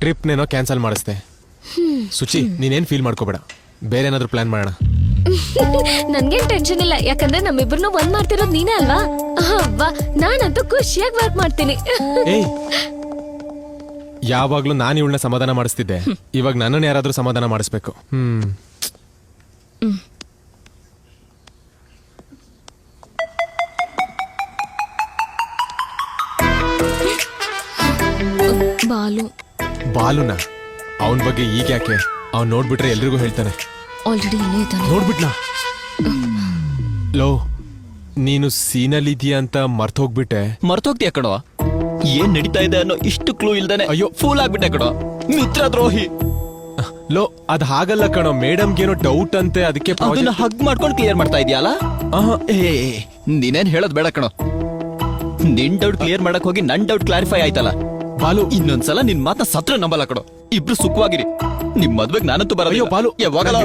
ಟ್ರಿಪ್ನೇನೋ cancel ಮಾಡಿಸ್ದೆ. Suchi ನೀನೇನ್ feel ಮಾಡ್ಕೋಬೇಡ, ಬೇರೆ ಏನಾದ್ರು ಪ್ಲಾನ್ ಮಾಡೋಣ. ನನ್ಗೇನ್ ಟೆನ್ಷನ್ ಇಲ್ಲ, ಯಾಕಂದ್ರೆ ನಮ್ಮಿಬ್ರು ಒಂದ್ ಮಾಡ್ತಿರೋದ್ ನೀನೇ ಅಲ್ವಾ. ಅವ್ವಾ ನಾನಂತೂ ಖುಷಿಯಾಗಿ ವರ್ಕ್ ಮಾಡ್ತೀನಿ. ಏಯ್, ಯಾವಾಗ್ಲೂ ನಾನು ಇವಳನ್ನ ಸಮಾಧಾನ ಮಾಡಿಸ್ತಿದ್ದೆ, ಇವಾಗ ನನ್ನನ್ನು ಯಾರಾದ್ರೂ ಸಮಾಧಾನ ಮಾಡಿಸ್ಬೇಕು. ಬಾಲುನ ಅವನ ಬಗ್ಗೆ ಈಗ ಯಾಕೆ? ಅವ್ನ್ ನೋಡ್ಬಿಟ್ರೆ ಎಲ್ರಿಗೂ ಹೇಳ್ತಾನೆ. ಆಲ್ರೆಡಿ ಇಲ್ಲೇ ಇದ್ದಾನೆ. ನೋಡ್ಬಿಟ್ನಾ? ಲೋ, ನೀನು ಸೀನಲ್ಲಿ ಇದೀಯ ಅಂತ ಮರ್ತೋಗ್ಬಿಟ್ಟೆ. ಮರ್ತೋಗ್ತೀಯ ಕಣೋ, ಏನ್ ನಡೀತಾ ಇದೆ ಅನ್ನೋ ಇಷ್ಟು ಕ್ಲೂ ಇಲ್ದಾನೆ. ಅಯ್ಯೋ, ಫೂಲ್ ಆಗ್ಬಿಟ್ಟೆ ಕಣೋ, ಮಿತ್ರ ದ್ರೋಹಿ. ಲೋ, ಅದ್ ಹಾಗಲ್ಲ ಕಣೋ, ಮೇಡಮ್ಗೇನೋ ಡೌಟ್ ಅಂತೆ, ಅದಕ್ಕೆ ಅದನ್ನ ಹಗ್ ಮಾಡ್ಕೊಂಡು ಕ್ಲಿಯರ್ ಮಾಡ್ತಾ ಇದೀಯಲ್ಲ. ನೀನೇನ್ ಹೇಳೋದ್ ಬೇಡ ಕಣೋ, ನಿನ್ ಡೌಟ್ ಕ್ಲಿಯರ್ ಮಾಡಕ್ ಹೋಗಿ ನನ್ ಡೌಟ್ ಕ್ಲಾರಿಫೈ ಆಯ್ತಲ್ಲ. ಬಾಲು, ಇನ್ನೊಂದ್ಸಲ ನಿನ್ ಮಾತ ಸತ್ರ ನಂಬಲ್ಲ ಕಣೋ. ಇಬ್ರು ಸುಖವಾಗಿರಿ. ನಿಮ್ ಮದ್ವೆಗ್ ನಾನಂತೂ ಬರಲ್ಲ. ಬಾಲು, ಯಾವಾಗಲ್ಲ